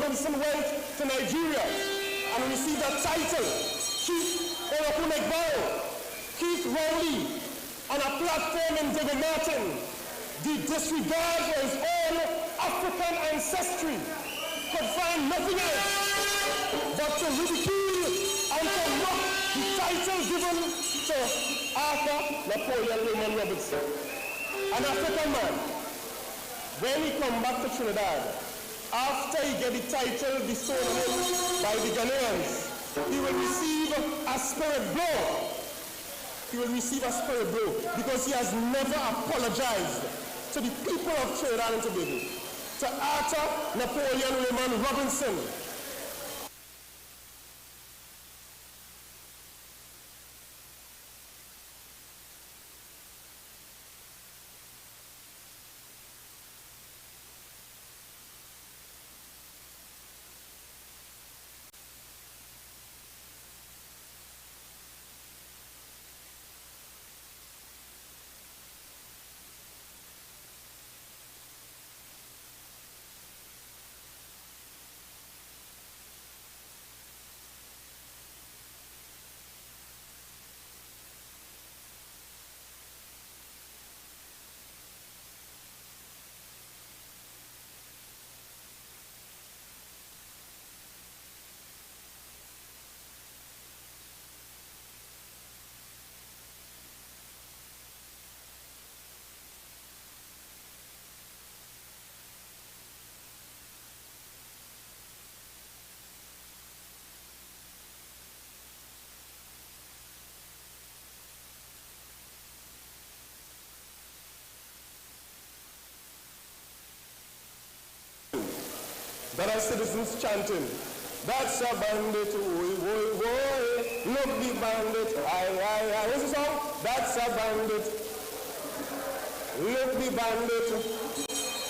Robinson went to Nigeria and received a title. Keith Rowley, on a platform in David Martin, the disregard for his own African ancestry, could find nothing else but to ridicule and to mock the title given to Arthur Napoleon Raymond Robinson. An African man, when he come back to Trinidad, after he get the title bestowed on him by the Ghanaians, he will receive a spirit blow. He will receive a spirit blow because he has never apologized to the people of Trinidad and Tobago, to Arthur Napoleon Raymond Robinson. That our citizens chanting, that's a bandit, oi, oi, oi, look the bandit, aye, aye, aye. What's the song? That's a bandit, look the bandit.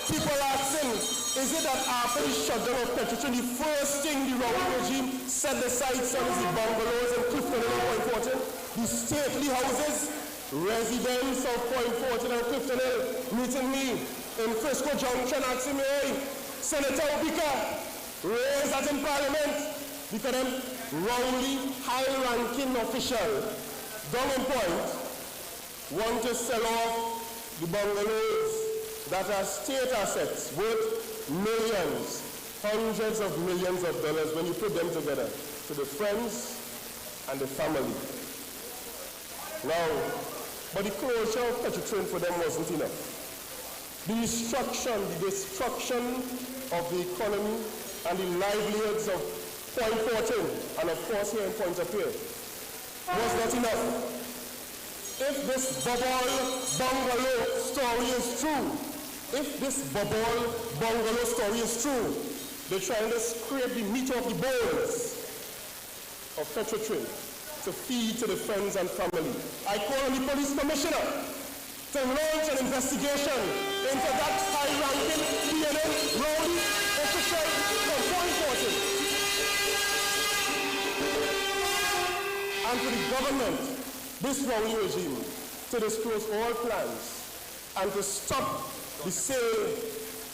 People asking, is it that after the shutdown of Petrotrin, the first thing the Rowley regime set the sights on is the bungalows in Clifton Hill and Point Fortin, the stately houses, residents of Point Fortin and Clifton Hill, meeting me in Frisco Junction, asking me, hey, Senator Obika, raise that in Parliament because them Rowley high-ranking official down in Point want to sell off the bungalows that are state assets worth millions, hundreds of millions of dollars when you put them together to the friends and the family. Now, but the closure of Petrotrin for them wasn't enough. The destruction of the economy and the livelihoods of Point Fortin, and of course here in Pointe-à-Pitre, was not enough. If this bubble bungalow story is true, they're trying to scrape the meat off the bones of Petrotrin to feed to the friends and family. I call on the police commissioner to launch an investigation into that high-ranking I.A.N Rowley official from Point Fortin. And to the government, this Rowley regime, to disclose all plans and to stop the sale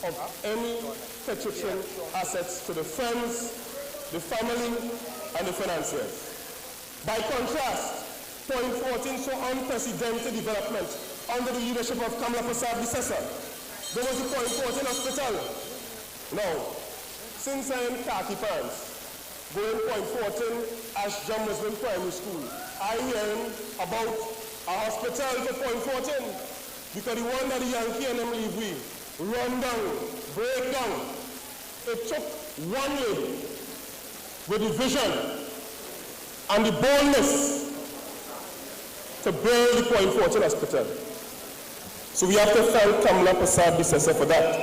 of any Petrotrin assets to the friends, the family, and the financiers. By contrast, Point Fortin saw unprecedented development under the leadership of Kamla Prasad Bisesa. There was a Point Fortin hospital. Now, since I am khaki pants, going Point Fortin as John Muslim Primary School, I learned about a hospital for Point Fortin because the one that the Yankee and them leave we run down, break down. It took one lady with the vision and the boldness to build the Point Fortin hospital. So we have to thank Kamla Prasad Bisesa for that.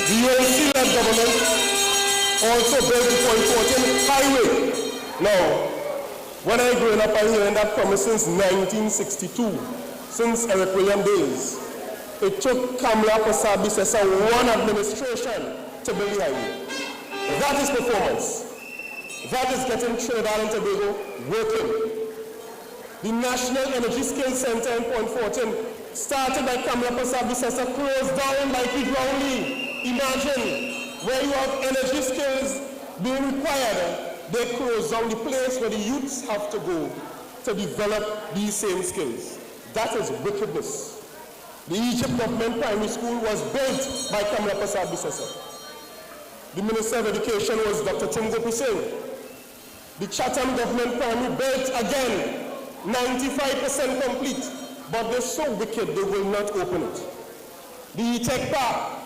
The ANC-led government also built the Point Fortin highway. Now, when I grew up, I heard that promise since 1962, since Eric William days. It took Kamla Prasad Bisesa one administration to build the highway. That is performance. That is getting Trinidad and Tobago working. The National Energy Skills Center in Point Fortin, started by Kamla Prasad Bisesa, closed down by Pete Rowley. Imagine where you have energy skills being required, they close down the place where the youths have to go to develop these same skills. That is wickedness. The Egypt Government Primary School was built by Kamala Prasad Bisesa. The Minister of Education was Dr. Tungo Singh. The Chatham Government Primary built again, 95% complete, but they're so wicked they will not open it. The Tech Park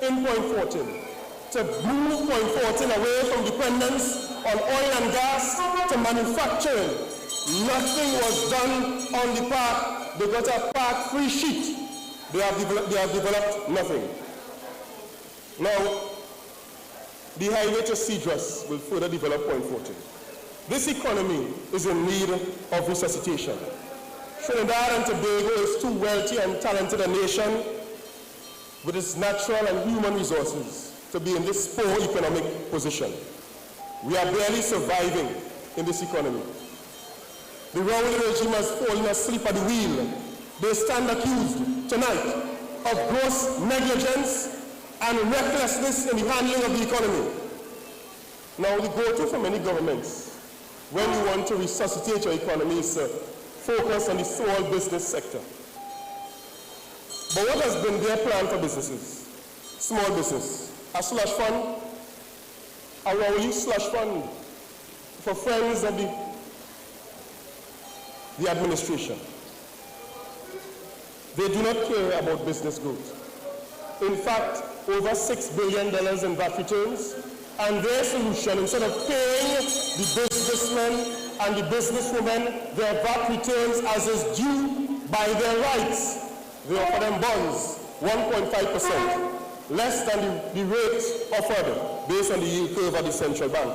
in Point 14, to move Point 14 away from dependence on oil and gas to manufacturing. Nothing was done on the park. They got a park free sheet. They have developed nothing. Now, the highway to Cedros will further develop Point 14. This economy is in need of resuscitation. Trinidad and Tobago is too wealthy and talented a nation with its natural and human resources to be in this poor economic position. We are barely surviving in this economy. The ruling regime has fallen asleep at the wheel. They stand accused tonight of gross negligence and recklessness in the handling of the economy. Now, the go-to for many governments when you want to resuscitate your economy is focus on the small business sector. But what has been their plan for businesses? Small business. A slush fund, a rowley slush fund for friends of the administration. They do not care about business growth. In fact, over $6 billion in VAT returns, and their solution, instead of paying the businessmen and the businesswomen their VAT returns as is due by their rights, they offer them bonds, 1.5%, less than the rate offered based on the yield curve at the central bank.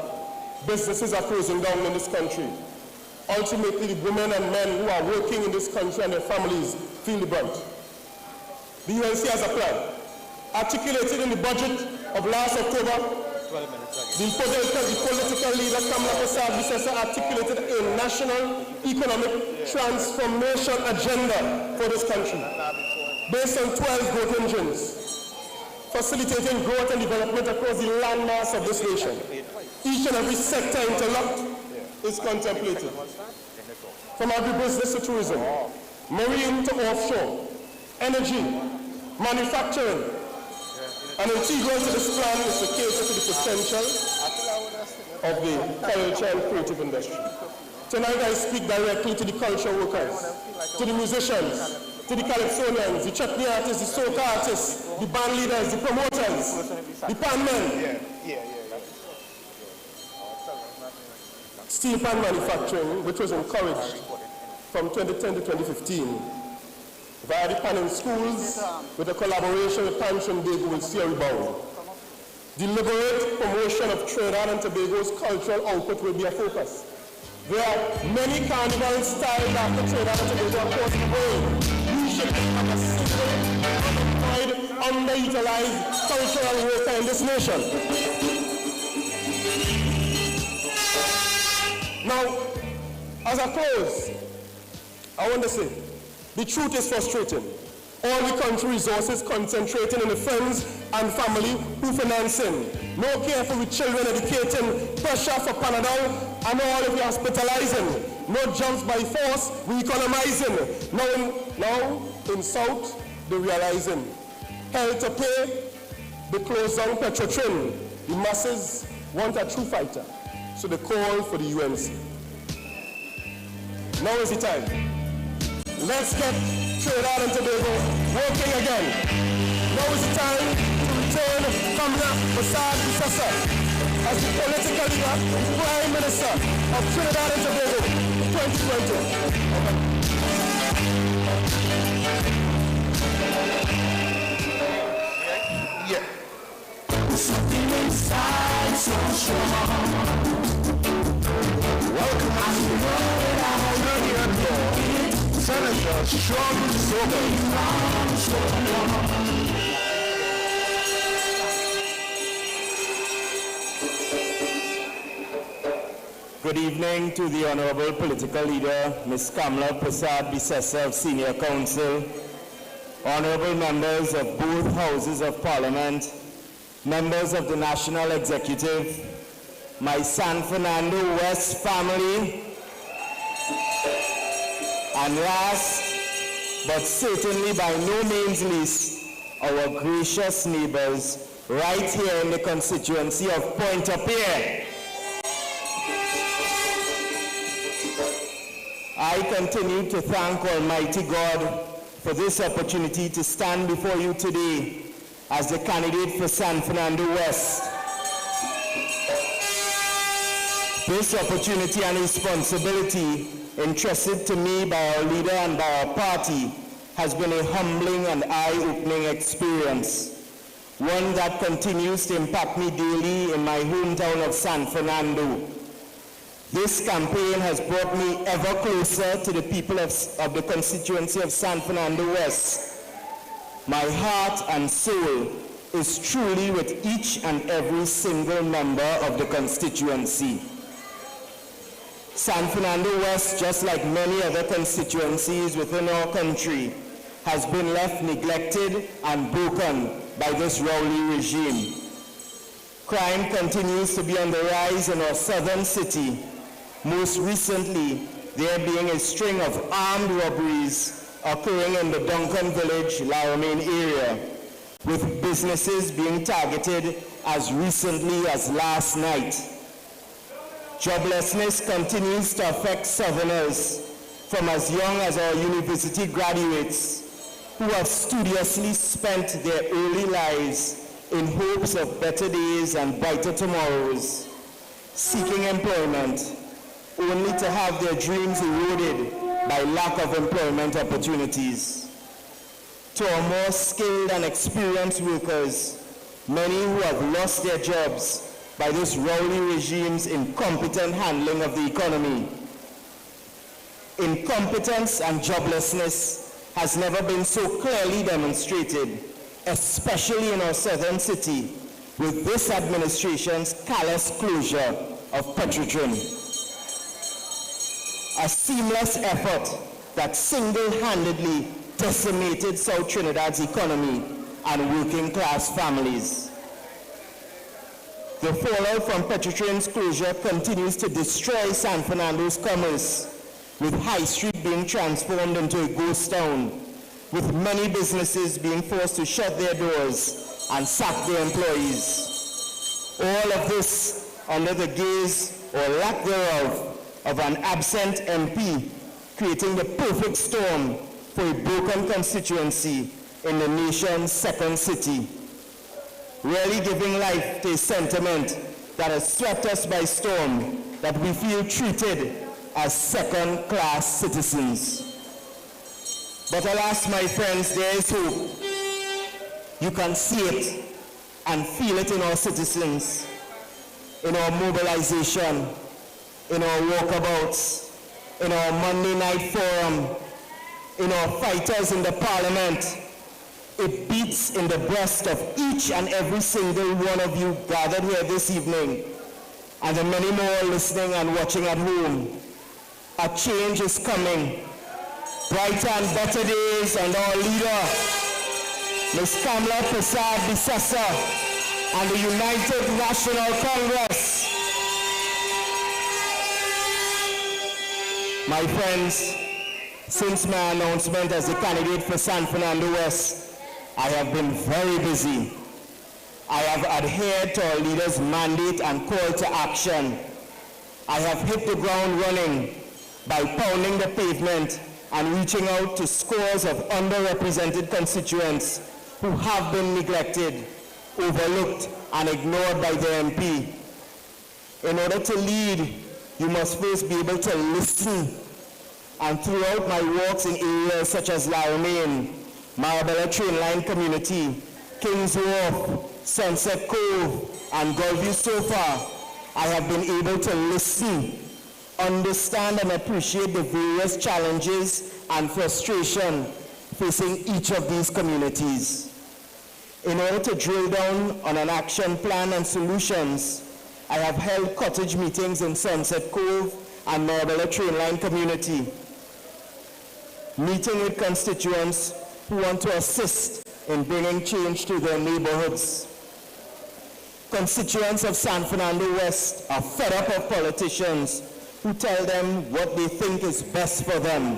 Businesses are closing down in this country. Ultimately, the women and men who are working in this country and their families feel the brunt. The UNC has a plan, articulated in the budget of last October. The political leader Kamala Prasad Bisesa articulated a national economic transformation agenda for this country, based on 12 growth engines, facilitating growth and development across the landmass of this nation. Each and every sector interlocked is contemplated, from agribusiness to tourism, marine to offshore, energy, manufacturing. And integral to this plan is to cater to the potential of the culture and creative industry. Tonight I speak directly to the culture workers, to the musicians, to the calypsonians, the chutney artists, the soca artists, the band leaders, the promoters, the pan men. Steel pan manufacturing, which was encouraged from 2010 to 2015, via the panning schools, with a collaboration with Pan Trinbago, will see a rebound. Deliberate promotion of Trinidad and Tobago's cultural output will be a focus. There are many carnivals styled after Trinidad and Tobago across the world. We should have a single, unemployed, underutilized cultural worker in this nation. Now, as I close, I want to say, the truth is frustrating. All the country resources concentrating in the friends and family who financing. No care for the children educating, pressure for Panadol, and all of you hospitalizing. No jobs by force, we economizing. Now in South, they're realizing. Hell to pay, they close down Petrotrin. The masses want a true fighter, so they call for the UNC. Now is the time. Let's get Trinidad and Tobago working again. Now is the time to return Kamala Prasad Bisesa as the political leader, the Prime Minister of Trinidad and Tobago in 2020. Yeah. Something inside so strong. Welcome to the world. Senator, strong so Good evening to the Honorable Political Leader, Ms. Kamala Prasad Bisesa of Senior Council, Honorable members of both Houses of Parliament, members of the National Executive, my San Fernando West family, and last, but certainly by no means least, our gracious neighbors right here in the constituency of Pointe-à-Pierre. I continue to thank Almighty God for this opportunity to stand before you today as the candidate for San Fernando West. This opportunity and responsibility entrusted to me by our leader and by our party has been a humbling and eye-opening experience, one that continues to impact me daily in my hometown of San Fernando. This campaign has brought me ever closer to the people of the constituency of San Fernando West. My heart and soul is truly with each and every single member of the constituency. San Fernando West, just like many other constituencies within our country, has been left neglected and broken by this rowdy regime. Crime continues to be on the rise in our southern city. Most recently, there being a string of armed robberies occurring in the Duncan Village, Laramine area, with businesses being targeted as recently as last night. Joblessness continues to affect Southerners from as young as our university graduates who have studiously spent their early lives in hopes of better days and brighter tomorrows, seeking employment, only to have their dreams eroded by lack of employment opportunities. To our more skilled and experienced workers, many who have lost their jobs by this rowdy regime's incompetent handling of the economy. Incompetence and joblessness has never been so clearly demonstrated, especially in our southern city, with this administration's callous closure of Petrotrin. A seamless effort that single-handedly decimated South Trinidad's economy and working-class families. The fallout from Petrotrin's closure continues to destroy San Fernando's commerce, with High Street being transformed into a ghost town, with many businesses being forced to shut their doors and sack their employees. All of this under the gaze or lack thereof of an absent MP, creating the perfect storm for a broken constituency in the nation's second city, really giving life to a sentiment that has swept us by storm, that we feel treated as second-class citizens. But alas, my friends, there is hope. You can see it and feel it in our citizens, in our mobilization, in our walkabouts, in our Monday night forum, in our fighters in the parliament. It beats in the breast of each and every single one of you gathered here this evening, and the many more listening and watching at home. A change is coming. Brighter and better days, and our leader, Ms. Kamala Persad-Bissessar, and the United National Congress. My friends, since my announcement as the candidate for San Fernando West, I have been very busy. I have adhered to our leader's mandate and call to action. I have hit the ground running by pounding the pavement and reaching out to scores of underrepresented constituents who have been neglected, overlooked, and ignored by their MP. In order to lead, you must first be able to listen. And throughout my walks in areas such as Laramine, Marabella Train Line Community, Kings Wharf, Sunset Cove, and Gulfview so far, I have been able to listen, understand and appreciate the various challenges and frustration facing each of these communities. In order to drill down on an action plan and solutions, I have held cottage meetings in Sunset Cove and Marabella Train Line Community, meeting with constituents who want to assist in bringing change to their neighborhoods. Constituents of San Fernando West are fed up of politicians who tell them what they think is best for them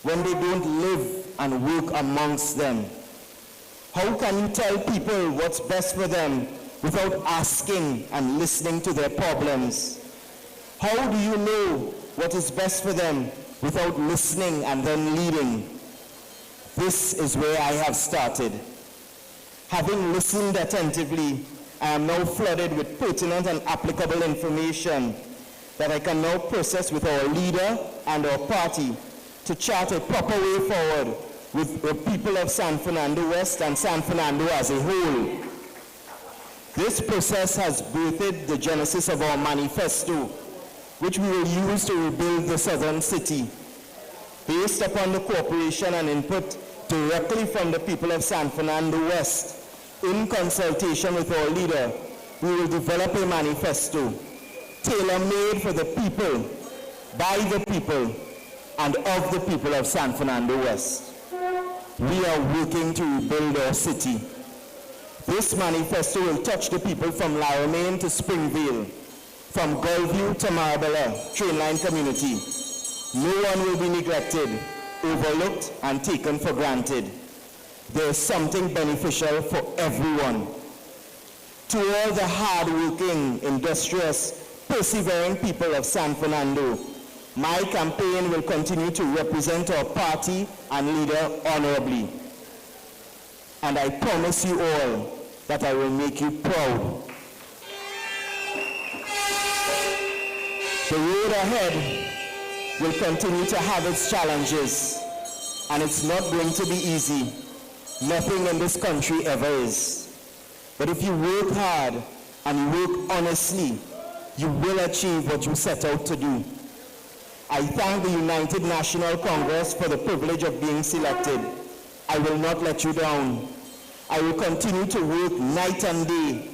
when they don't live and work amongst them. How can you tell people what's best for them without asking and listening to their problems? How do you know what is best for them without listening and then leading? This is where I have started. Having listened attentively, I am now flooded with pertinent and applicable information that I can now process with our leader and our party to chart a proper way forward with the people of San Fernando West and San Fernando as a whole. This process has birthed the genesis of our manifesto, which we will use to rebuild the southern city. Based upon the cooperation and input directly from the people of San Fernando West, in consultation with our leader, we will develop a manifesto tailor-made for the people, by the people, and of the people of San Fernando West. We are working to rebuild our city. This manifesto will touch the people from Laramie to Springvale, from Gulfview to Marabella, train line community. No one will be neglected, overlooked, and taken for granted. There is something beneficial for everyone. To all the hard-working, industrious, persevering people of San Fernando, my campaign will continue to represent our party and leader honorably. And I promise you all that I will make you proud. The road ahead will continue to have its challenges, and it's not going to be easy. Nothing in this country ever is. But if you work hard and you work honestly, you will achieve what you set out to do. I thank the United National Congress for the privilege of being selected. I will not let you down. I will continue to work night and day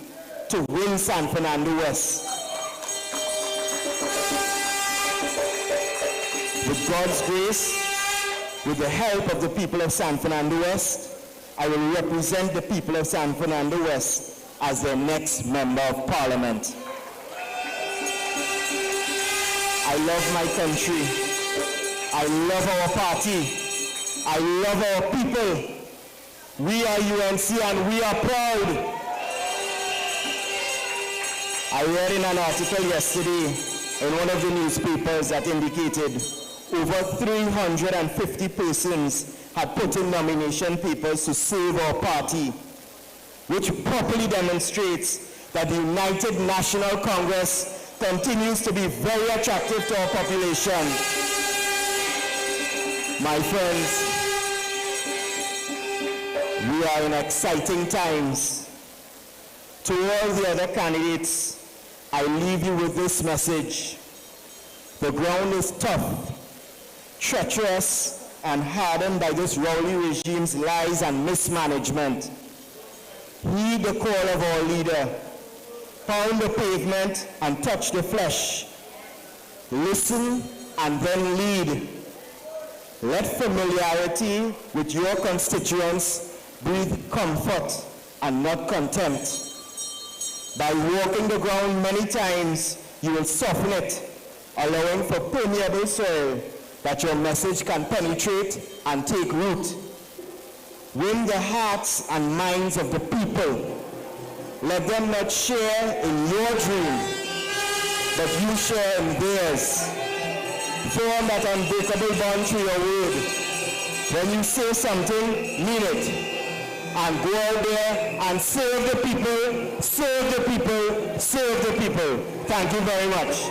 to win San Fernando West. With God's grace, with the help of the people of San Fernando West, I will represent the people of San Fernando West as their next member of parliament. I love my country. I love our party. I love our people. We are UNC and we are proud. I read in an article yesterday in one of the newspapers that indicated over 350 persons had put in nomination papers to save our party, which properly demonstrates that the United National Congress continues to be very attractive to our population. My friends, we are in exciting times. To all the other candidates, I leave you with this message. The ground is tough, treacherous, and hardened by this rowdy regime's lies and mismanagement. Heed the call of our leader. Pound the pavement and touch the flesh. Listen and then lead. Let familiarity with your constituents breathe comfort and not contempt. By walking the ground many times, you will soften it, allowing for permeable soil that your message can penetrate and take root. Win the hearts and minds of the people. Let them not share in your dream, but you share in theirs. Form that unbreakable bond through your word. When you say something, mean it. And go out there and serve the people, serve the people, serve the people. Thank you very much.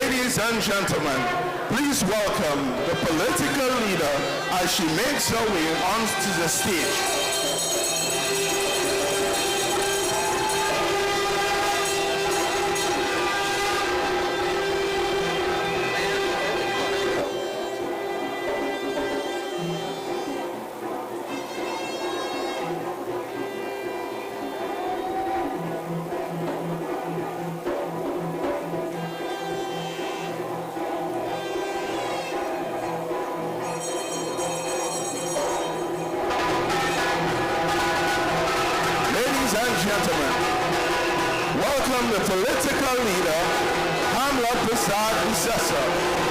Ladies and gentlemen, please welcome the political leader as she makes her way onto the stage. gentlemen, welcome the political leader, Hamla Prasad Visesa.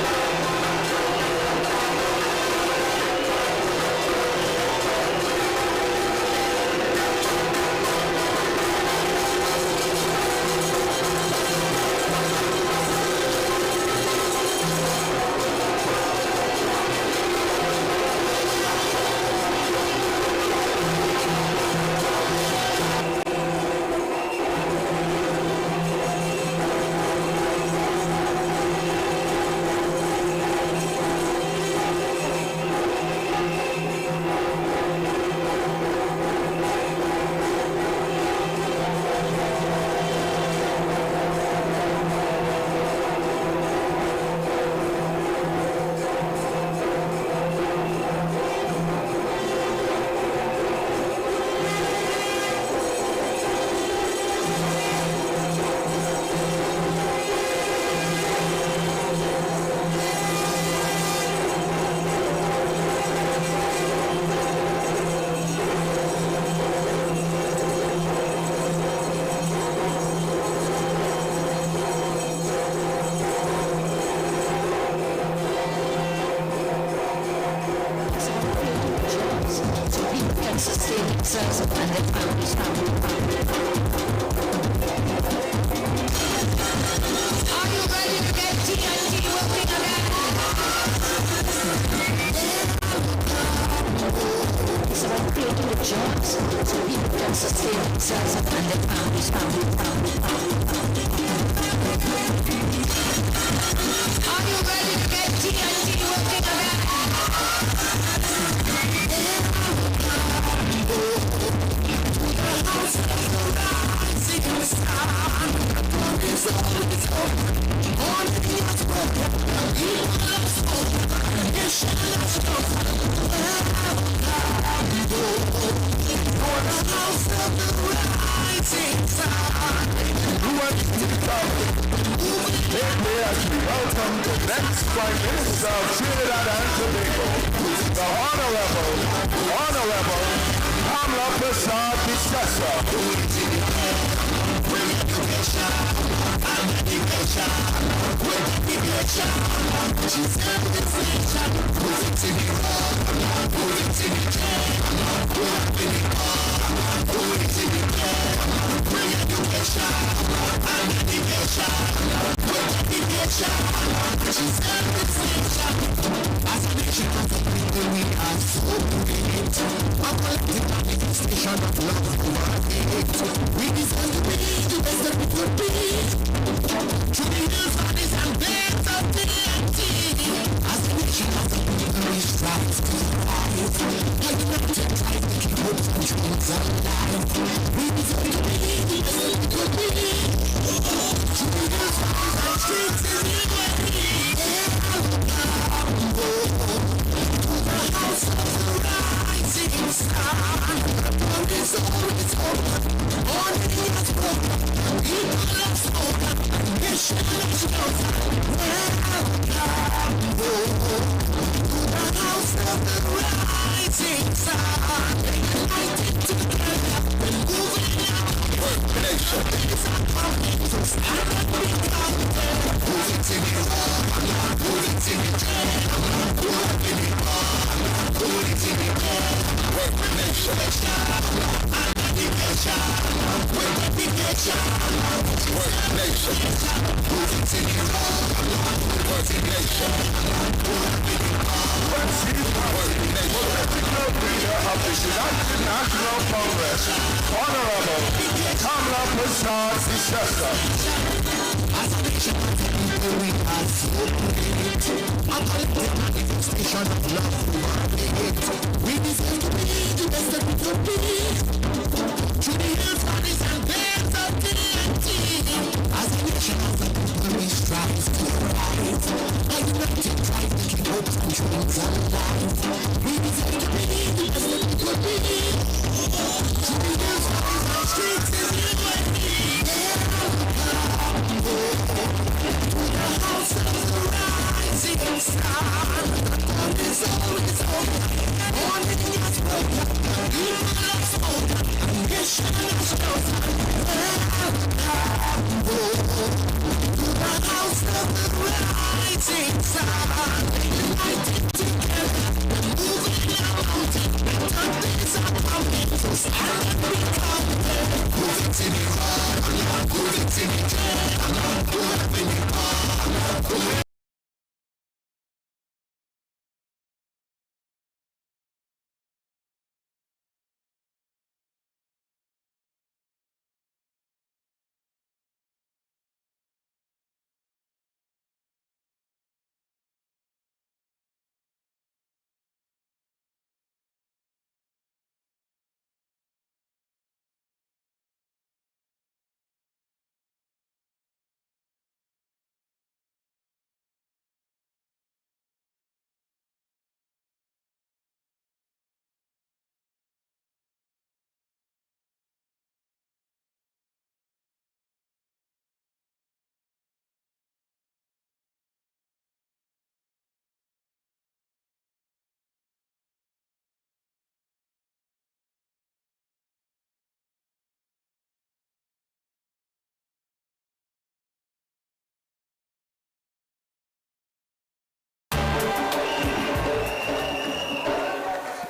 Morning is broken, you love smoke.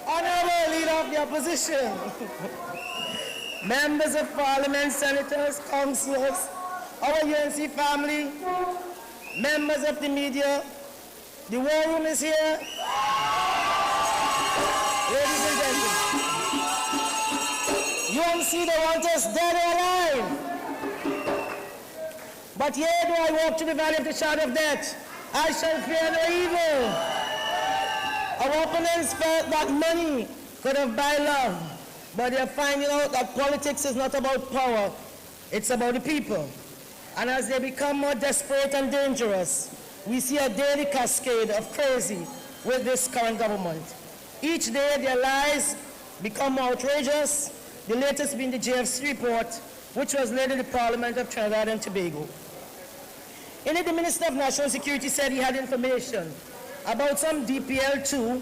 Honorable Leader of the Opposition, members of Parliament, senators, councillors, our UNC family, members of the media, the war room is here. Ladies and gentlemen, UNC, they want us dead or alive. But yea, though I walk through the valley of the shadow of death, I shall fear no evil. Our opponents felt that money could have buy love, but they're finding out that politics is not about power, it's about the people. And as they become more desperate and dangerous, we see a daily cascade of crazy with this current government. Each day their lies become more outrageous, the latest being the JFC report, which was led in the Parliament of Trinidad and Tobago. In it, the Minister of National Security said he had information about some DPL-2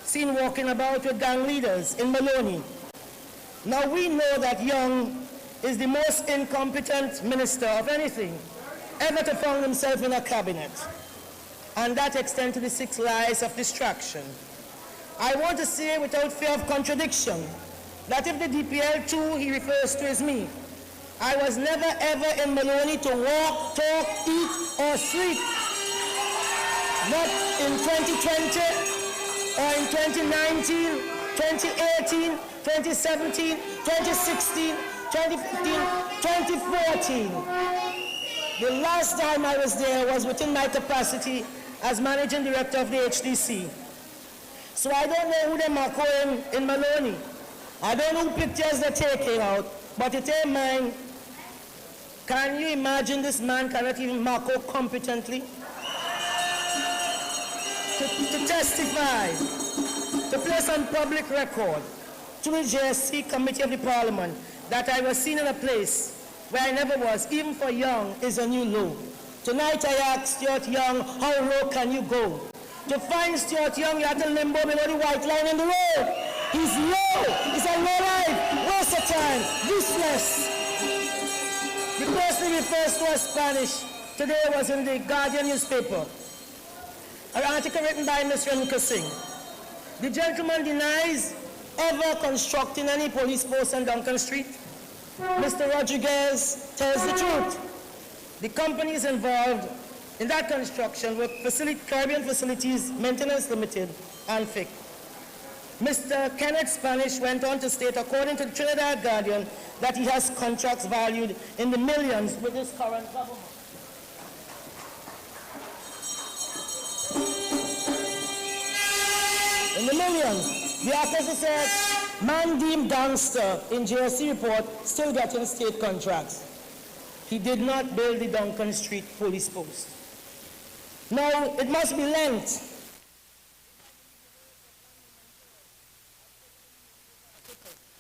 seen walking about with gang leaders in Maloney. Now we know that Young is the most incompetent minister of anything ever to find himself in a cabinet. And that extends to the 6 lies of distraction. I want to say without fear of contradiction that if the DPL-2 he refers to is me, I was never ever in Maloney to walk, talk, eat, or sleep. Not in 2020, or in 2019, 2018, 2017, 2016, 2015, 2014. The last time I was there was within my capacity as managing director of the HDC. So I don't know who they mark in Maloney. I don't know who pictures they're taking out, but it ain't mine. Can you imagine this man cannot even mark out competently? To testify, to place on public record to the JSC Committee of the Parliament that I was seen in a place where I never was, even for Young, is a new low. Tonight I asked Stuart Young, how low can you go? To find Stuart Young, you have to limbo below the white line in the road. He's low. He's a low life, waste of time, useless. The person refers to as Spanish today was in the Guardian newspaper. An article written by Mr. Renuka Singh. The gentleman denies ever constructing any police post on Duncan Street. Mr. Rodriguez tells the truth. The companies involved in that construction were Caribbean Facilities Maintenance Limited and FIC. Mr. Kenneth Spanish went on to state, according to the Trinidad Guardian, that he has contracts valued in the millions with his current government. In the millions. The officer said, man deemed gangster in JSC report still getting state contracts. He did not build the Duncan Street police post. Now, it must be lent.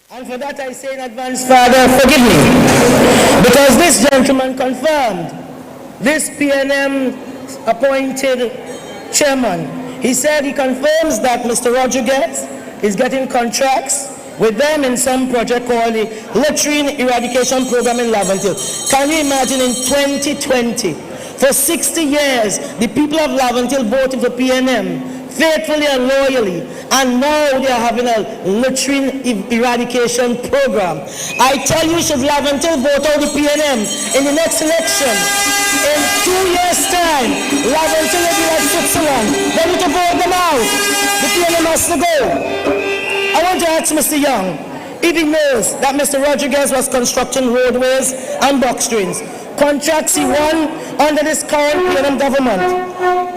And for that I say in advance, Father, forgive me. Because this gentleman confirmed, this PNM appointed chairman, he said he confirms that Mr. Rodriguez is getting contracts with them in some project called the Latrine Eradication Program in Laventille. Can you imagine in 2020, for 60 years, the people of Laventille voted for PNM faithfully and loyally, and now they are having a latrine eradication program. I tell you, should Laventil vote out the PNM in the next election, in 2 years' time, Laventil will be like Switzerland. They need to vote them out. The PNM has to go. I want to ask Mr. Young if he knows that Mr. Rodriguez was constructing roadways and box drains, contracts he won under this current PNM government.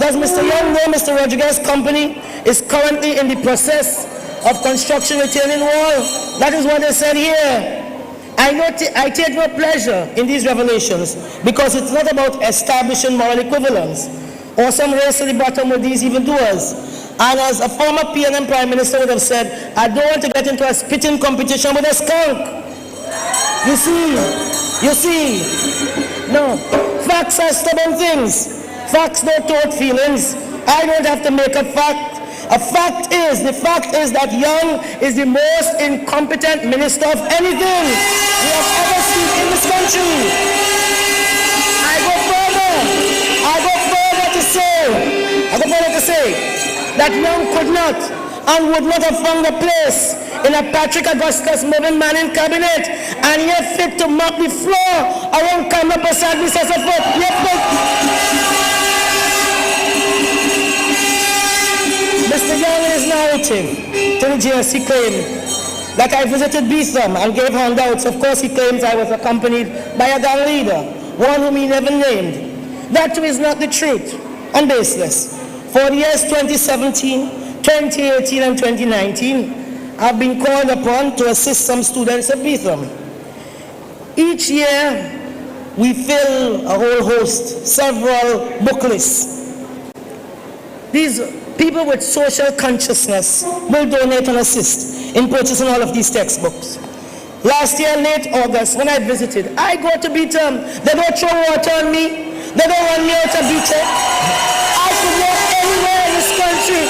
Does Mr. Young know Mr. Rodriguez's company is currently in the process of construction retaining wall? That is what they said here. I take no pleasure in these revelations because it's not about establishing moral equivalence or some race to the bottom with these evildoers. And as a former PNM Prime Minister would have said, I don't want to get into a spitting competition with a skunk. You see, no, facts are stubborn things. Facts don't tote feelings. I don't have to make a fact. The fact is that Young is the most incompetent minister of anything we have ever seen in this country. I go further to say that Young could not and would not have found a place in a Patrick Augustus moving man in cabinet, and yet fit to mop the floor around Kamla Prasad Foot. Mr. Young in his narrative to the GSC claim that I visited Beetham and gave handouts. Of course, he claims I was accompanied by a gang leader, one whom he never named. That too is not the truth and baseless. For the years 2017, 2018, and 2019, I've been called upon to assist some students at Beetham. Each year, we fill a whole host, several book lists. These people with social consciousness will donate and assist in purchasing all of these textbooks. Last year, late August, when I visited, I go to Beetham. They don't throw water on me. They don't run me out of Beetham. I could walk anywhere in this country.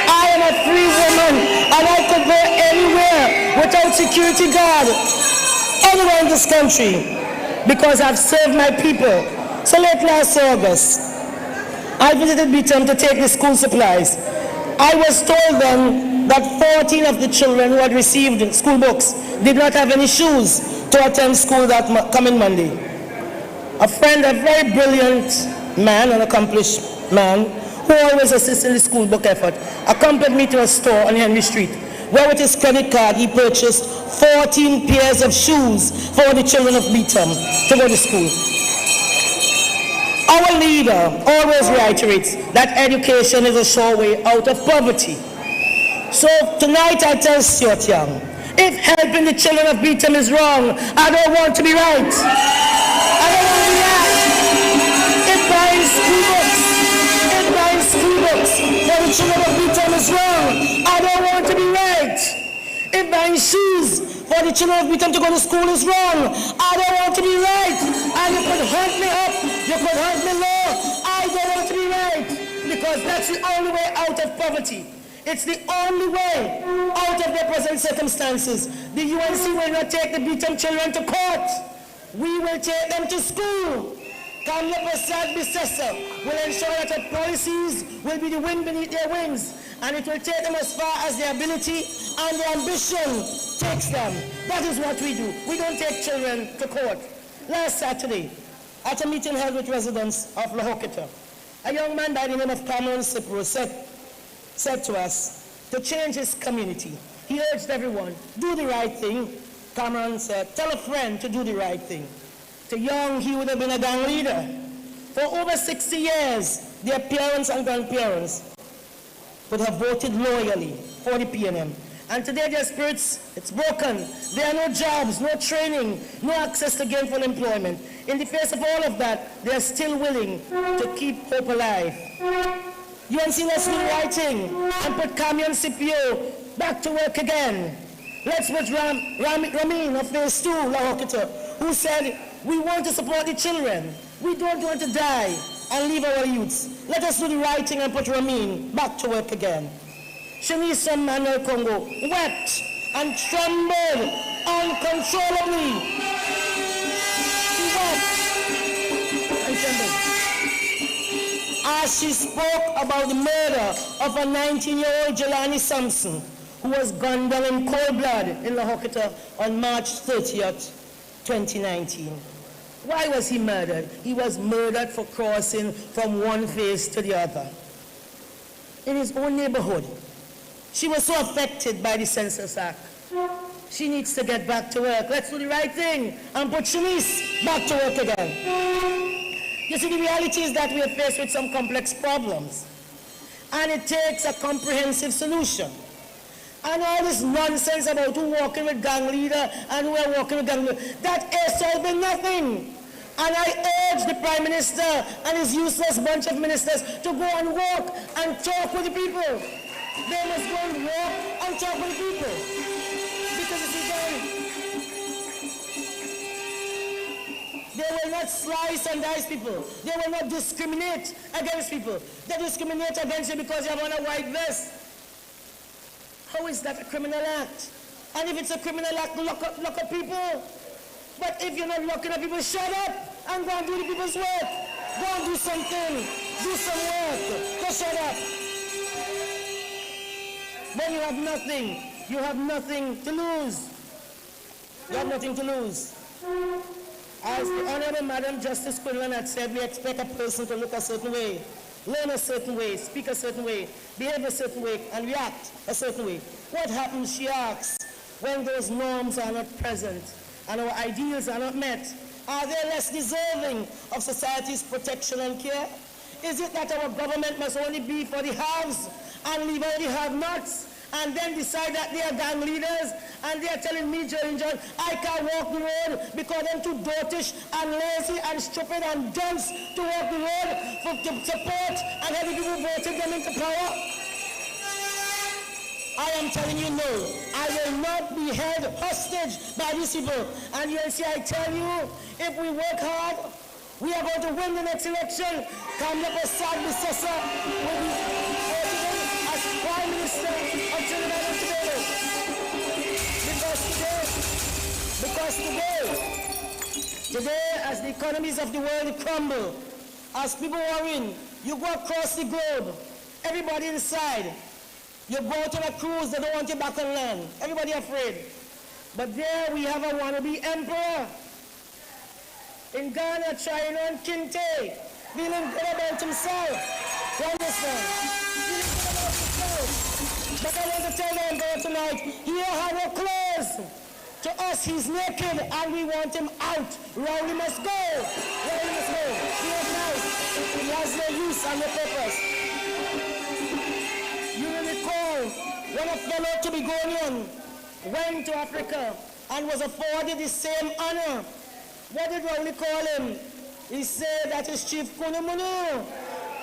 I am a free woman, and I could go anywhere without security guard, anywhere in this country, because I've served my people. So late last August, I visited Beetham to take the school supplies. I was told then that 14 of the children who had received school books did not have any shoes to attend school that coming Monday. A friend, a very brilliant man, an accomplished man, who always assists in the school book effort, accompanied me to a store on Henry Street, where with his credit card he purchased 14 pairs of shoes for the children of Beetham to go to school. Our leader always reiterates that education is a sure way out of poverty. So tonight I tell Stuart Young, if helping the children of Beetham is wrong, I don't want to be right. I don't want to be right. If buying school books for the children of Beetham is wrong, I don't want to be right. If buying shoes for the children of Beetham to go to school is wrong, I don't want to be right. And you could hunt me up, you could hunt me low, I don't want to be right. Because that's the only way out of poverty. It's the only way out of their present circumstances. The UNC will not take the Beetham children to court. We will take them to school. Kamla Prasad will ensure that our policies will be the wind beneath their wings, and it will take them as far as their ability and their ambition takes them. That is what we do. We don't take children to court. Last Saturday, at a meeting held with residents of Lahokita, a young man by the name of Cameron Cipro said to us to change his community. He urged everyone, do the right thing. Cameron said, tell a friend to do the right thing. To Young, he would have been a gang leader. For over 60 years, their parents and grandparents would have voted loyally for the PNM. And today their spirits, it's broken. There are no jobs, no training, no access to gainful employment. In the face of all of that, they are still willing to keep hope alive. UNC let's do the right thing and put Kami and Scipio back to work again. Let's put Ramin of Phase 2, Lahokita, who said, we want to support the children. We don't want to die and leave our youths. Let us do the right thing and put Ramin back to work again. Shanice from Manuel Congo wept and trembled uncontrollably. She wept and trembled. as she spoke about the murder of a 19-year-old Jelani Sampson, who was gunned down in cold blood in La Hokata on March 30th, 2019. Why was he murdered? He was murdered for crossing from one face to the other in his own neighborhood. She was so affected by the Census Act. She needs to get back to work. Let's do the right thing and put Shanice back to work again. You see, the reality is that we are faced with some complex problems, and it takes a comprehensive solution. And all this nonsense about who walking with gang leader and who are walking with gang leader, that is solving nothing. And I urge the Prime Minister and his useless bunch of ministers to go and walk and talk with the people. They must go and walk and talk with the people. Because you see, they will not slice and dice people. They will not discriminate against people. They discriminate against you because you have on a white vest. How is that a criminal act? And if it's a criminal act, lock up people. But if you're not locking up people, shut up and go and do the people's work. Go and do something. Do some work. Go shut up. Then you have nothing. You have nothing to lose. You have nothing to lose. As the Honorable Madam Justice Quinlan had said, we expect a person to look a certain way, learn a certain way, speak a certain way, behave a certain way, and react a certain way. What happens, she asks, when those norms are not present and our ideals are not met? Are they less deserving of society's protection and care? Is it that our government must only be for the haves and leave out the have-nots, and then decide that they are gang leaders, and they are telling me, Jerry John, I can't walk the road because I'm too dotish and lazy and stupid and dunce to walk the road to support and have the people voted them into power? I am telling you no. I will not be held hostage by these people. And you'll see, I tell you, if we work hard, we are going to win the next election. Kamla Prasad Bisesa will be voted as Prime Minister of Trinidad and Tobago. Because today, as the economies of the world crumble, as people worrying, you go across the globe, everybody inside, you go out on a cruise, they don't want you back on land. Everybody afraid. But there we have a wannabe emperor. In Ghana, trying on Kinte, feeling good about himself. You understand? Feeling good about himself. But I want to tell the emperor tonight, here are our clothes. To us, he's naked, and we want him out. Rowley must go. Rowley must go. He is nice. He has no use and no purpose. You will recall when a fellow Tobagonian went to Africa and was afforded the same honor. What did Rowley call him? He said that is Chief Kunumunu.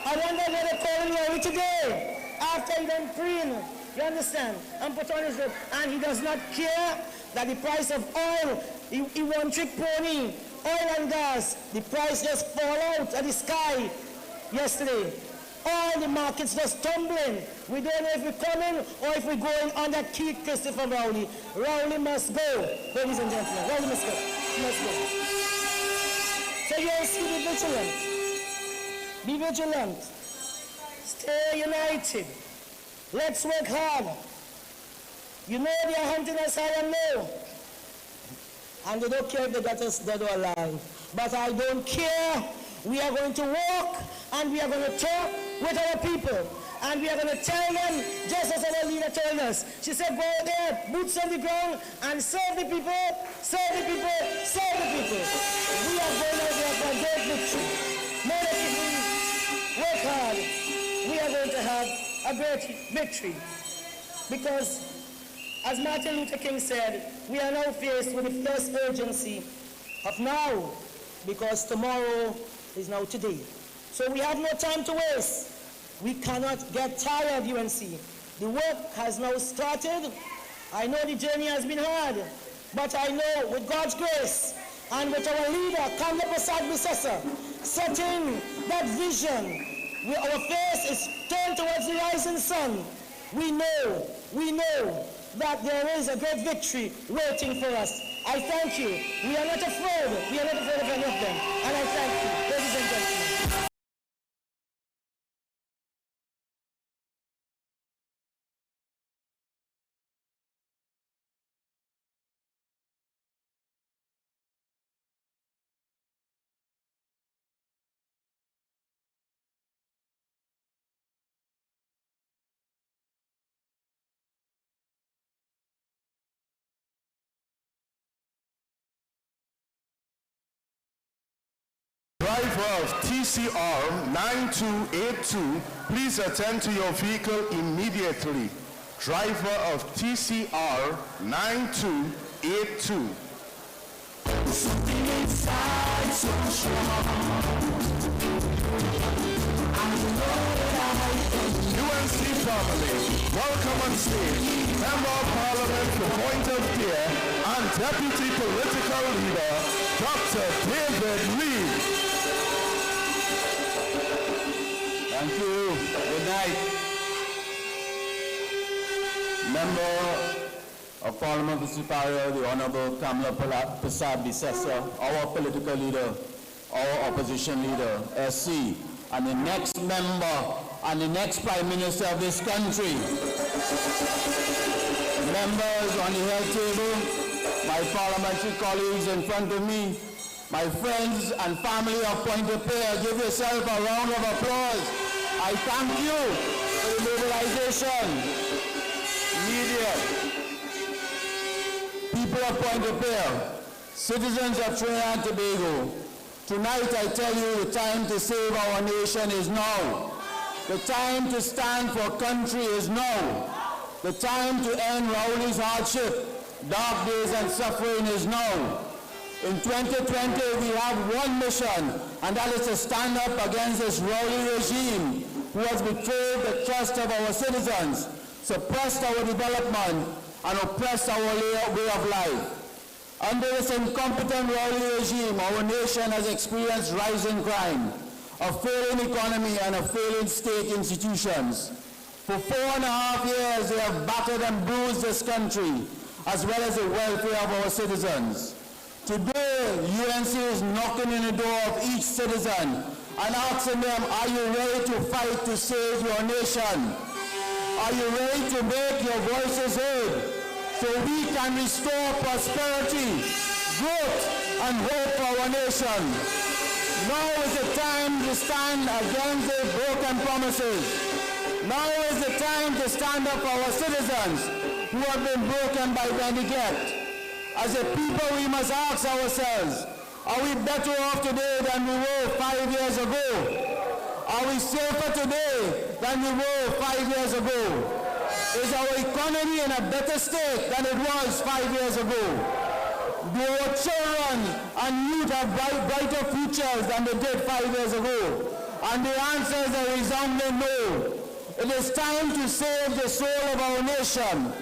I wonder what they call him Rowley today, after he done preen. You understand? And put on his robe. And he does not care that the price of oil, he one trick pony, oil and gas, the price just fall out of the sky yesterday. All the markets just tumbling. We don't know if we're coming or if we're going under Keith Christopher Rowley. Rowley must go, ladies and gentlemen. Rowley must go. He must go. So you all see, be vigilant. Be vigilant. Stay united. Let's work hard. You know they are hunting us high and low. And they don't care if they got us dead or alive. But I don't care. We are going to walk and we are going to talk with our people. And we are going to tell them, just as our leader told us. She said, go out there, boots on the ground, and serve the people, serve the people, serve the people. We are going out there for a great victory. Know that if we work hard, we are going to have a great victory. Because, as Martin Luther King said, we are now faced with the first urgency of now, because tomorrow is now today. So we have no time to waste. We cannot get tired, UNC. The work has now started. I know the journey has been hard, but I know with God's grace and with our leader, Kamla Prasad Bisesa, setting that vision, our face is turned towards the rising sun. We know that there is a great victory waiting for us. I thank you. We are not afraid. We are not afraid of any of them. And I thank you, ladies and gentlemen. driver of TCR 9282, please attend to your vehicle immediately. Driver of TCR 9282. Something inside so strong. I know that I can. UNC family, welcome on stage Member of Parliament for Point of Care and Deputy Political Leader, Dr. David Lee. Thank you. Good night. Member of Parliament for Superior, the Honorable Kamala Prasad Bisesa, our political leader, our opposition leader, SC, and the next member and the next Prime Minister of this country. Members on the head table, my parliamentary colleagues in front of me, my friends and family of Point de Paix, give yourself a round of applause. I thank you for the mobilization. Media, people of Point de Paix, citizens of Trinidad and Tobago, tonight I tell you the time to save our nation is now. The time to stand for country is now. The time to end Rowley's hardship, dark days and suffering is now. In 2020 we have one mission, and that is to stand up against this Rowley regime who has betrayed the trust of our citizens, suppressed our development, and oppressed our way of life. Under this incompetent Rowley regime, our nation has experienced rising crime, a failing economy, and a failing state institutions. For 4.5 years, they have battered and bruised this country, as well as the welfare of our citizens. Today, UNC is knocking in the door of each citizen and asking them, are you ready to fight to save your nation? Are you ready to make your voices heard so we can restore prosperity, growth, and hope for our nation? Now is the time to stand against the broken promises. Now is the time to stand up for our citizens who have been broken by their neglect. As a people, we must ask ourselves, are we better off today than we were 5 years ago? Are we safer today than we were 5 years ago? Is our economy in a better state than it was 5 years ago? Do our children and youth have brighter futures than they did 5 years ago? And the answer is a resounding no. It is time to save the soul of our nation.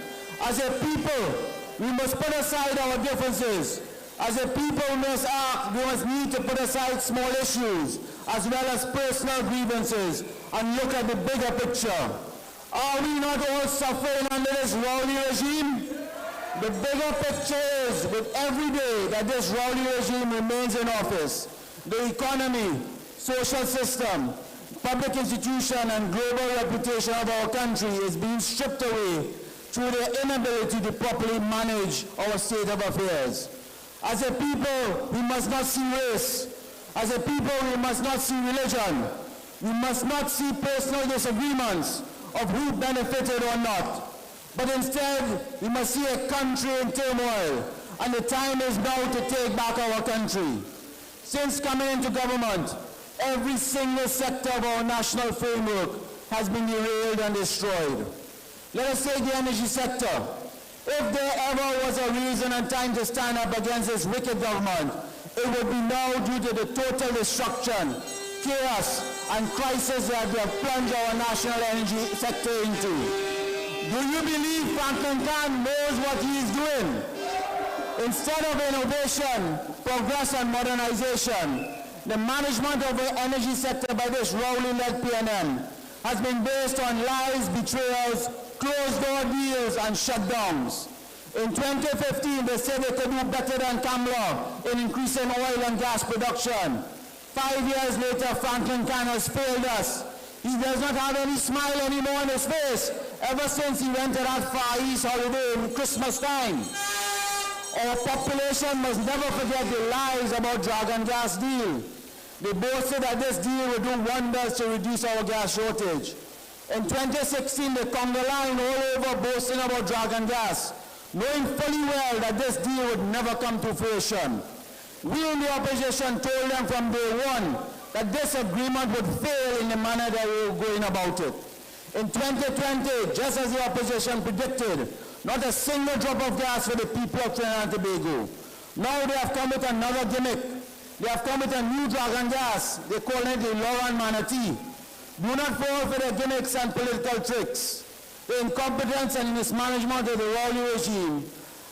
As a people, we must put aside our differences. As a people, we must need to put aside small issues as well as personal grievances and look at the bigger picture. Are we not all suffering under this Rowley regime? The bigger picture is, with every day that this Rowley regime remains in office, the economy, social system, public institution, and global reputation of our country is being stripped away through their inability to properly manage our state of affairs. As a people, we must not see race. As a people, we must not see religion. We must not see personal disagreements of who benefited or not. But instead, we must see a country in turmoil, and the time is now to take back our country. Since coming into government, every single sector of our national framework has been derailed and destroyed. Let us take the energy sector. If there ever was a reason and time to stand up against this wicked government, it would be now due to the total destruction, chaos, and crisis that they have plunged our national energy sector into. Do you believe Franklin Khan knows what he is doing? Instead of innovation, progress, and modernization, the management of the energy sector by this Rowley-led PNM has been based on lies, betrayals, closed-door deals, and shutdowns. In 2015, they said they could do better than Kamala in increasing oil and gas production. 5 years later, Franklin Khan has failed us. He does not have any smile anymore on his face ever since he went to that Far East holiday in Christmas time. Our population must never forget the lies about Dragon gas deal. They boasted that this deal would do wonders to reduce our gas shortage. In 2016, the Congo line all over boasting about Dragon gas, knowing fully well that this deal would never come to fruition. We in the opposition told them from day one that this agreement would fail in the manner that we were going about it. In 2020, just as the opposition predicted, not a single drop of gas for the people of Trinidad and Tobago. Now they have come with another gimmick. They have come with a new dragon gas. They call it the Lauren Manatee. Do not fall for their gimmicks and political tricks. The incompetence and mismanagement of the Rowley regime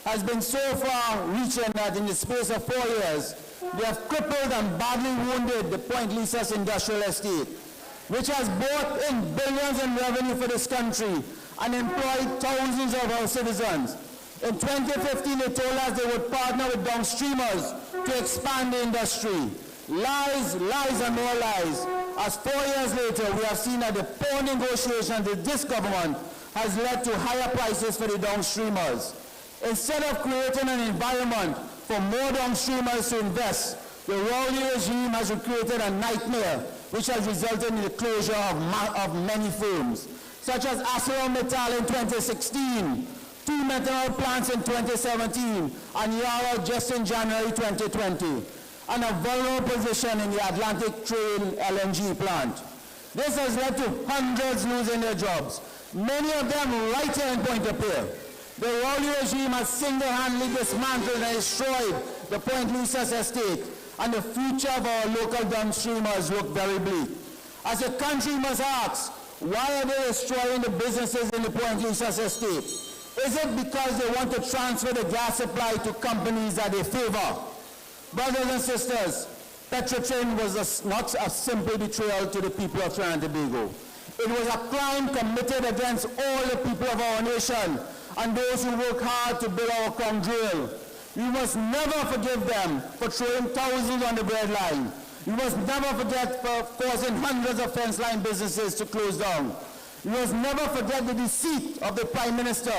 has been so far reaching that in the space of 4 years, they have crippled and badly wounded the Point Lisas industrial estate, which has brought in billions in revenue for this country and employed thousands of our citizens. In 2015, they told us they would partner with downstreamers to expand the industry. Lies, lies, and more lies. As 4 years later, we have seen that the poor negotiations with this government has led to higher prices for the downstreamers. Instead of creating an environment for more downstreamers to invest, the Rowley regime has created a nightmare which has resulted in the closure of many firms, such as ArcelorMittal in 2016, 2 methanol plants in 2017, and Yara just in January 2020, and a vulnerable position in the Atlantic Trail LNG plant. This has led to hundreds losing their jobs, many of them right here in Point-de-Pierre. The Rowley regime has single-handedly dismantled and destroyed the Point Lisas estate, and the future of our local downstreamers look very bleak. As a country must ask, why are they destroying the businesses in the Point Lisas estate? Is it because they want to transfer the gas supply to companies that they favor? Brothers and sisters, Petrotrin was not a simple betrayal to the people of Trinidad and Tobago. It was a crime committed against all the people of our nation and those who work hard to build our crown jewel. We must never forgive them for throwing thousands on the bread line. We must never forget for causing hundreds of fence line businesses to close down. We must never forget the deceit of the Prime Minister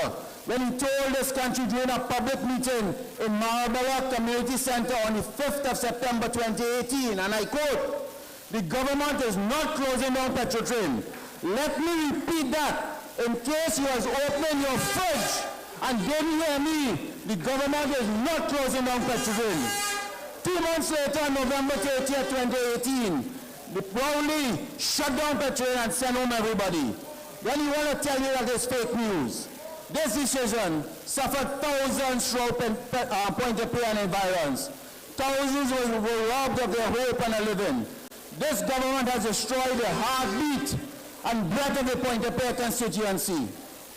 when he told this country during a public meeting in Marabella Community Center on the 5th of September 2018, and I quote, "The government is not closing down Petrotrin." Let me repeat that in case you was opening your fridge and didn't hear me. The government is not closing down Petrotrin. 2 months later, on November 30th, 2018, the Rowley shut down Petrotrin and sent home everybody. Then you want to tell you that it's fake news. This decision suffered thousands throughout Point-de-Pierre and environs. Thousands were robbed of their hope and a living. This government has destroyed the heartbeat and breath of the Point-de-Pierre constituency.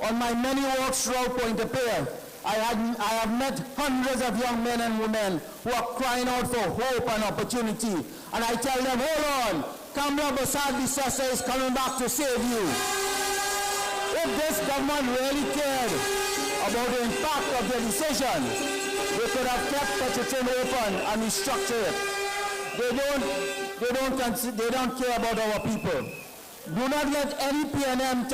On my many walks throughout Point-de-Pierre, I have met hundreds of young men and women who are crying out for hope and opportunity. And I tell them, hold on, Kamla Basad Bisasa is coming back to save you. If this government really cared about the impact of their decision, they could have kept Petrotrin open and restructured it. They don't care about our people. Do not let any PNM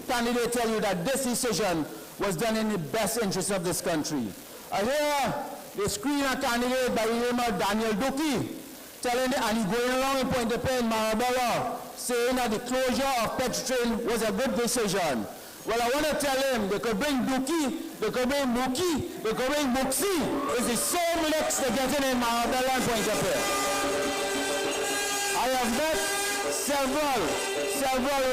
candidate tell you that this decision was done in the best interest of this country. I hear they screen a candidate by the name of Daniel Duki, and he's going around in Point-de-Pierre in Marabella, saying that the closure of Petrotrin was a good decision. Well, I want to tell him they could bring Duki, they could bring Muki, they could bring Muxi. It's the same licks they're getting in Marabella and Point-de-Pierre. I have met several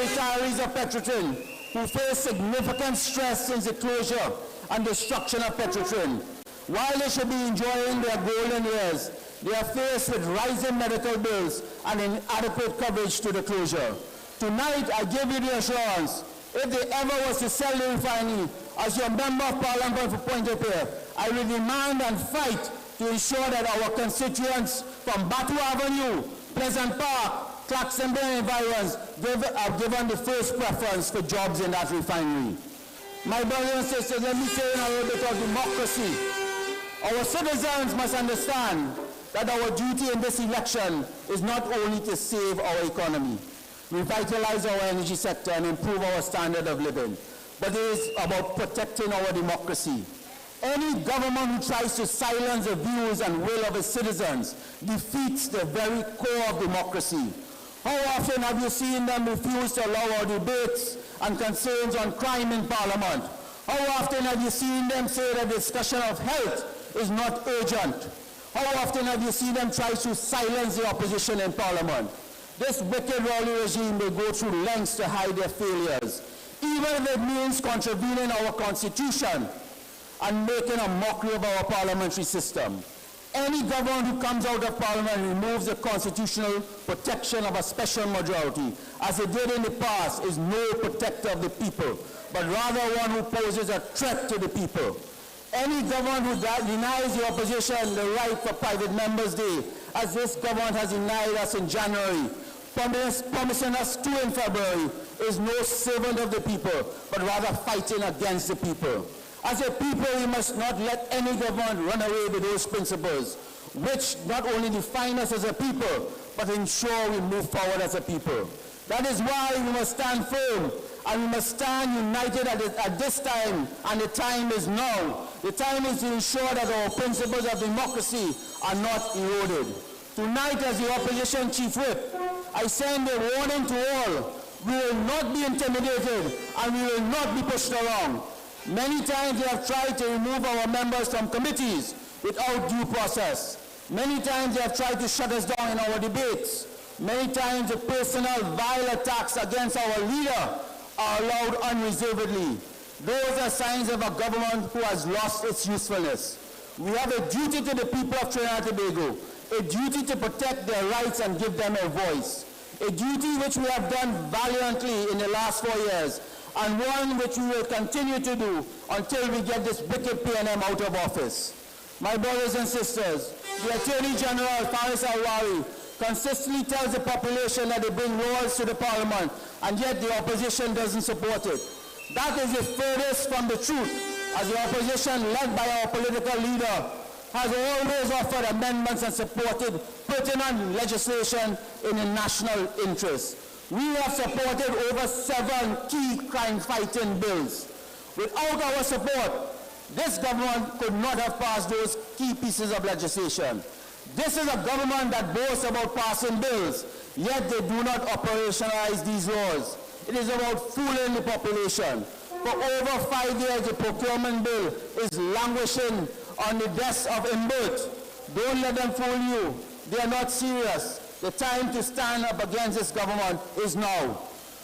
retirees of Petrotrin who face significant stress since the closure and destruction of Petrotrin. While they should be enjoying their golden years, they are faced with rising medical bills and inadequate coverage to the closure. Tonight, I give you the assurance, if they ever was to sell the refinery, as your member of Parliament for Point-de-Pierre, I will demand and fight to ensure that our constituents from Batu Avenue, Pleasant Park, Claxonville and environs are given the first preference for jobs in that refinery. My brothers and sisters, let me tell you a little bit of democracy. Our citizens must understand that our duty in this election is not only to save our economy, revitalize our energy sector and improve our standard of living, but it is about protecting our democracy. Any government who tries to silence the views and will of its citizens defeats the very core of democracy. How often have you seen them refuse to allow our debates and concerns on crime in Parliament? How often have you seen them say that discussion of health is not urgent? How often have you seen them try to silence the opposition in Parliament? This wicked rowdy regime will go through lengths to hide their failures, even if it means contravening our Constitution and making a mockery of our parliamentary system. Any government who comes out of Parliament and removes the constitutional protection of a special majority, as it did in the past, is no protector of the people, but rather one who poses a threat to the people. Any government who denies the opposition the right for private members' day, as this government has denied us in January, promising us 2 in February, is no servant of the people, but rather fighting against the people. As a people, we must not let any government run away with those principles, which not only define us as a people, but ensure we move forward as a people. That is why we must stand firm, and we must stand united at this time, and the time is now. The time is to ensure that our principles of democracy are not eroded. Tonight, as the opposition chief whip, I send a warning to all. We will not be intimidated, and we will not be pushed around. Many times they have tried to remove our members from committees without due process. Many times they have tried to shut us down in our debates. Many times the personal vile attacks against our leader are allowed unreservedly. Those are signs of a government who has lost its usefulness. We have a duty to the people of Trinidad and Tobago, a duty to protect their rights and give them a voice, a duty which we have done valiantly in the last 4 years, and one which we will continue to do until we get this wicked PNM out of office. My brothers and sisters, the Attorney General, Faris Alwari, consistently tells the population that they bring laws to the Parliament, and yet the opposition doesn't support it. That is the furthest from the truth, as the opposition, led by our political leader, has always offered amendments and supported pertinent legislation in the national interest. We have supported over 7 key crime-fighting bills. Without our support, this government could not have passed those key pieces of legislation. This is a government that boasts about passing bills, yet they do not operationalize these laws. It is about fooling the population. For over 5 years, the procurement bill is languishing on the desk of Imbert. Don't let them fool you. They are not serious. The time to stand up against this government is now.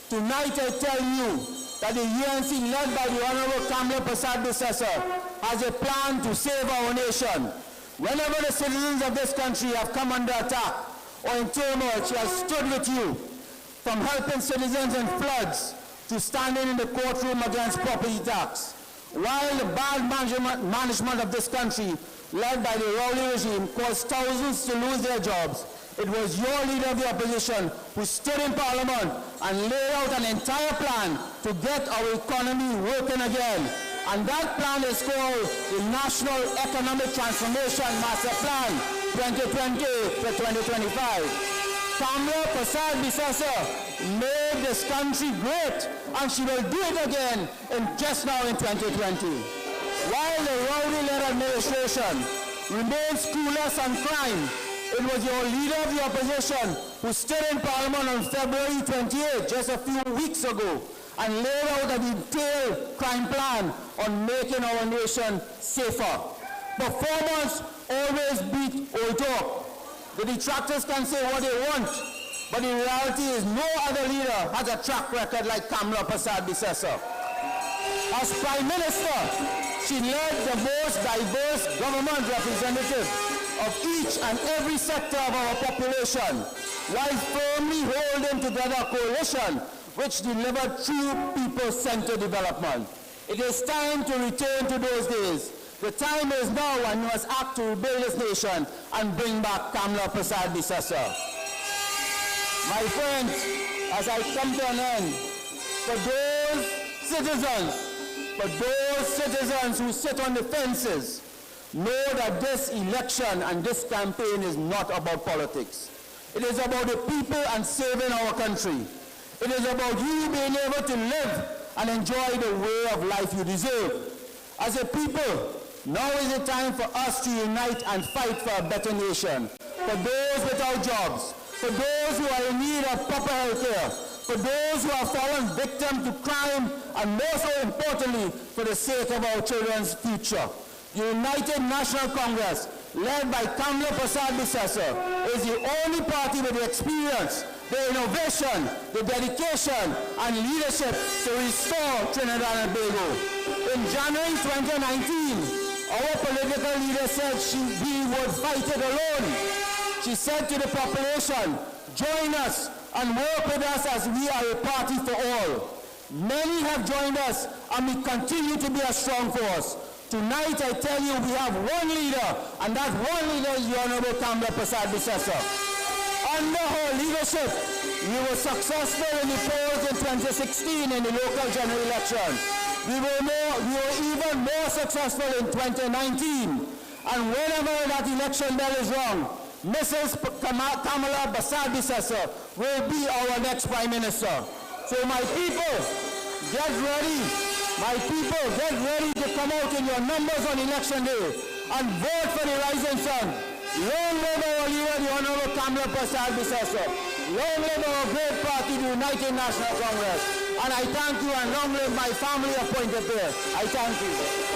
Tonight I tell you that the UNC, led by the Honorable Kamla Prasad-Bissessar, has a plan to save our nation. Whenever the citizens of this country have come under attack or in turmoil, she has stood with you, from helping citizens in floods to standing in the courtroom against property tax. While the bad management of this country, led by the Rowley regime, caused thousands to lose their jobs, it was your leader of the opposition who stood in Parliament and laid out an entire plan to get our economy working again. And that plan is called the National Economic Transformation Master Plan 2020 to 2025. Kamla Prasad-Bissessar made this country great, and she will do it again just now in 2020. While the Rowley-led administration remains clueless on crime, it was your leader of the opposition who stood in Parliament on February 28, just a few weeks ago, and laid out a detailed crime plan on making our nation safer. Performance always beat old talk. The detractors can say what they want, but the reality is no other leader has a track record like Kamla Prasad-Bissessar. As Prime Minister, she led the most diverse government representative of each and every sector of our population, while firmly holding together a coalition which delivered true people-centered development. It is time to return to those days. The time is now, and we must act to rebuild this nation and bring back Kamla Prasad-Bissessar. My friends, as I come to an end, for those citizens who sit on the fences, know that this election and this campaign is not about politics. It is about the people and saving our country. It is about you being able to live and enjoy the way of life you deserve. As a people, now is the time for us to unite and fight for a better nation. For those without jobs, for those who are in need of proper health care, for those who have fallen victim to crime, and more so importantly, for the sake of our children's future. The United National Congress led by Kamla Prasad Bisesa, is the only party with the experience, the innovation, the dedication, and leadership to restore Trinidad and Tobago. In January 2019, our political leader said we would fight it alone. She said to the population, join us and work with us as we are a party for all. Many have joined us and we continue to be a strong force. Tonight I tell you we have one leader, and that one leader is the Honorable Kamla Prasad Bisesa. Under her leadership, we were successful in the polls in 2016 in the local general election. We were even more successful in 2019. And whenever that election bell is rung, Mrs. Kamala Prasad Bisesa will be our next Prime Minister. So my people, get ready. My people, get ready to come out in your numbers on election day and vote for the rising sun. Long live our leader, the Honorable Kamla Prasad Bisesa. Long live our great party, the United National Congress. And I thank you, and long live my family appointed there. I thank you.